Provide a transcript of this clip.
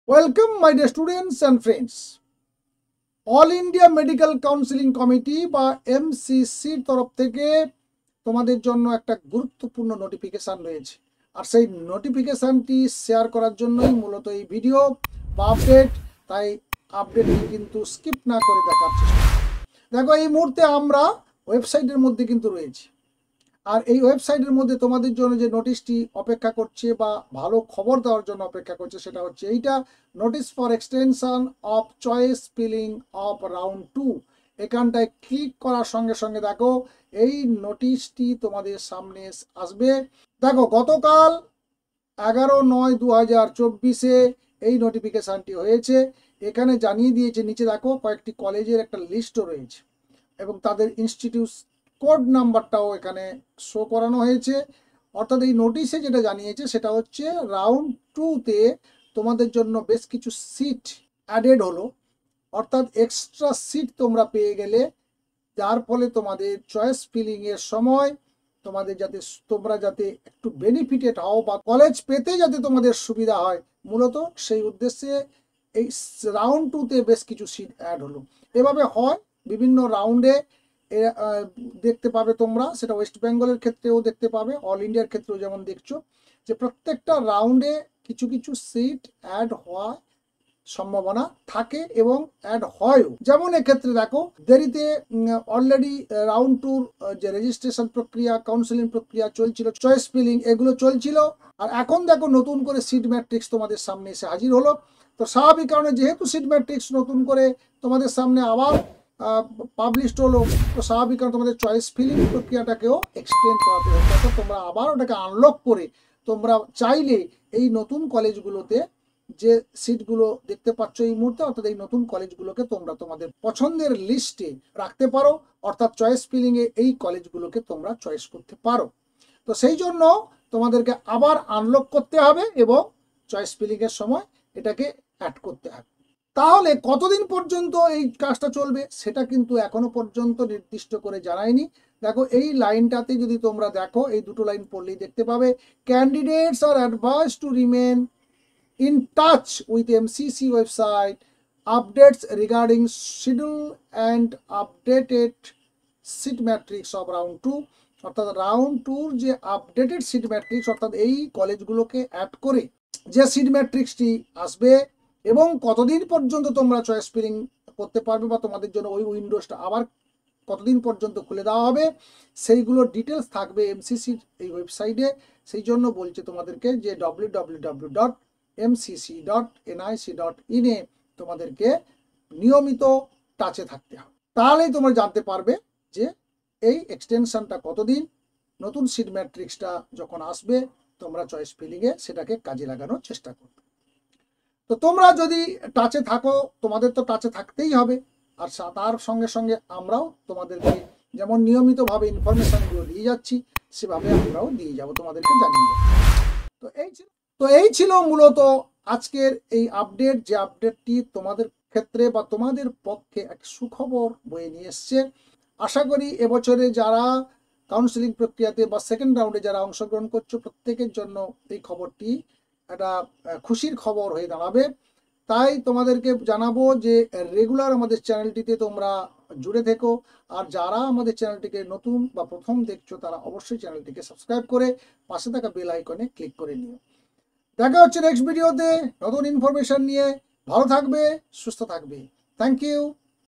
Welcome my dear students and friends. All India medical counselling committee বা এমসিসির তরফ থেকে তোমাদের জন্য একটা গুরুত্বপূর্ণ নোটিফিকেশান রয়েছে, আর সেই নোটিফিকেশানটি শেয়ার করার জন্যই মূলত এই ভিডিও বা আপডেট। তাই আপডেটটি কিন্তু স্কিপ না করে দেখার চেষ্টা করো। দেখো, এই মুহূর্তে আমরা ওয়েবসাইটের মধ্যে কিন্তু রয়েছি, আর এই ওয়েবসাইটের মধ্যে তোমাদের জন্য যে নোটিশটি অপেক্ষা করছে বা ভালো খবর দেওয়ার জন্য অপেক্ষা করছে সেটা হচ্ছে এইটা, notice for extension of choice filling of round 2। এখানটায় ক্লিক করার সঙ্গে সঙ্গে দেখো এই নোটিশটি তোমাদের সামনে আসবে। দেখো, গতকাল 11/9/2024 এই নোটিফিকেশানটি হয়েছে। এখানে জানিয়ে দিয়েছে, নিচে দেখো কয়েকটি কলেজের একটা লিস্টও রয়েছে এবং তাদের ইনস্টিটিউট কোড নাম্বারটাও এখানে শো করানো হয়েছে। অর্থাৎ এই নোটিশে যেটা জানিয়েছে সেটা হচ্ছে রাউন্ড 2তে তোমাদের জন্য বেশ কিছু সিট অ্যাডেড হলো, অর্থাৎ এক্সট্রা সিট তোমরা পেয়ে গেলে, যার ফলে তোমাদের চয়েস ফিলিংয়ের সময় তোমরা যাতে একটু বেনিফিটেড হও বা কলেজ পেতে যাতে তোমাদের সুবিধা হয়, মূলত সেই উদ্দেশ্যে এই রাউন্ড 2তে বেশ কিছু সিট অ্যাড হলো। এভাবে হয় বিভিন্ন রাউন্ডে, দেখতে পাবে তোমরা, সেটা ওয়েস্ট বেঙ্গলের ক্ষেত্রেও দেখতে পাবে, অল ইন্ডিয়ার ক্ষেত্রেও যেমন দেখছো যে প্রত্যেকটা রাউন্ডে কিছু কিছু সিট অ্যাড হওয়ার সম্ভাবনা থাকে এবং অ্যাড হয়ও। যেমন এক্ষেত্রে দেখো, দেরিতে অলরেডি রাউন্ড 2 যে রেজিস্ট্রেশন প্রক্রিয়া, কাউন্সিলিং প্রক্রিয়া চলছিল, চয়েস ফিলিং এগুলো চলছিল, আর এখন দেখো নতুন করে সিট ম্যাট্রিক্স তোমাদের সামনে এসে হাজির হলো। তো স্বাভাবিক কারণে যেহেতু সিট ম্যাট্রিক্স নতুন করে তোমাদের সামনে আবার পাবলিশড হলো, তো স্বাভাবিক কারণে তোমাদের চয়েস ফিলিং প্রক্রিয়াটাকেও এক্সটেন্ড করাতে হবে। অর্থাৎ তোমরা আবার ওটাকে আনলক করে তোমরা চাইলে এই নতুন কলেজগুলোতে যে সিটগুলো দেখতে পাচ্ছ এই মুহূর্তে, অর্থাৎ এই নতুন কলেজগুলোকে তোমরা তোমাদের পছন্দের লিস্টে রাখতে পারো, অর্থাৎ চয়েস ফিলিংয়ে এই কলেজগুলোকে তোমরা চয়েস করতে পারো। তো সেই জন্য তোমাদেরকে আবার আনলক করতে হবে এবং চয়েস ফিলিংয়ের সময় এটাকে অ্যাড করতে হবে। তাহলে কতদিন পর্যন্ত এই কাজটা চলবে সেটা কিন্তু এখনো পর্যন্ত নির্দিষ্ট করে জানায়নি। দেখো, এই লাইনটাতে যদি তোমরা দেখো, এই দুটো লাইন পড়লেই দেখতে পাবে, candidates are advice to remain in touch with MCC website updates regarding schedule and updated seat matrix of round 2। অর্থাৎ রাউন্ড 2 যে আপডেটেড সিট ম্যাট্রিক্স, অর্থাৎ এই কলেজগুলোকে অ্যাড করে যে সিট ম্যাট্রিক্সটি আসবে এবং কতদিন পর্যন্ত তোমরা চয়েস ফিলিং করতে পারবে বা তোমাদের জন্য ওই উইন্ডোজটা আবার কতদিন পর্যন্ত খুলে দেওয়া হবে, সেইগুলোর ডিটেলস থাকবে এমসিসির এই ওয়েবসাইটে। সেই জন্য বলছে তোমাদেরকে যে www.mcc.nic.in এ তোমাদেরকে নিয়মিত টাচে থাকতে হবে, তাহলেই তোমরা জানতে পারবে যে এই এক্সটেনশনটা কতদিন, নতুন সিট ম্যাট্রিক্সটা যখন আসবে তোমরা চয়েস ফিলিংয়ে সেটাকে কাজে লাগানোর চেষ্টা করবে। তো তোমরা যদি টাচে থাকো, তোমাদের তো টাচে থাকতেই হবে, আর তার সঙ্গে সঙ্গে আমরাও তোমাদেরকে যেমন নিয়মিতভাবে ইনফরমেশনগুলো দিয়ে যাচ্ছি সেভাবে আমরাও দিয়ে যাব, তোমাদেরকে জানিয়ে যাবো। তো এই ছিল মূলত আজকের এই আপডেট, যে আপডেটটি তোমাদের ক্ষেত্রে বা তোমাদের পক্ষে এক সুখবর বয়ে নিয়ে এসছে। আশা করি এবছরে যারা কাউন্সিলিং প্রক্রিয়াতে বা সেকেন্ড রাউন্ডে যারা অংশগ্রহণ করছো প্রত্যেকের জন্য এই খবরটি একটা খুশির খবর হয়ে দাঁড়াবে। তাই তোমাদেরকে জানাবো যে রেগুলার আমাদের চ্যানেলটিতে তোমরা জুড়ে থেকো, আর যারা আমাদের চ্যানেলটিকে নতুন বা প্রথম দেখছো তারা অবশ্যই চ্যানেলটিকে সাবস্ক্রাইব করে পাশে থাকা বেল আইকনে ক্লিক করে নিও। দেখা হচ্ছে নেক্সট ভিডিওতে নতুন ইনফরমেশন নিয়ে। ভালো থাকবে, সুস্থ থাকবে। Thank you.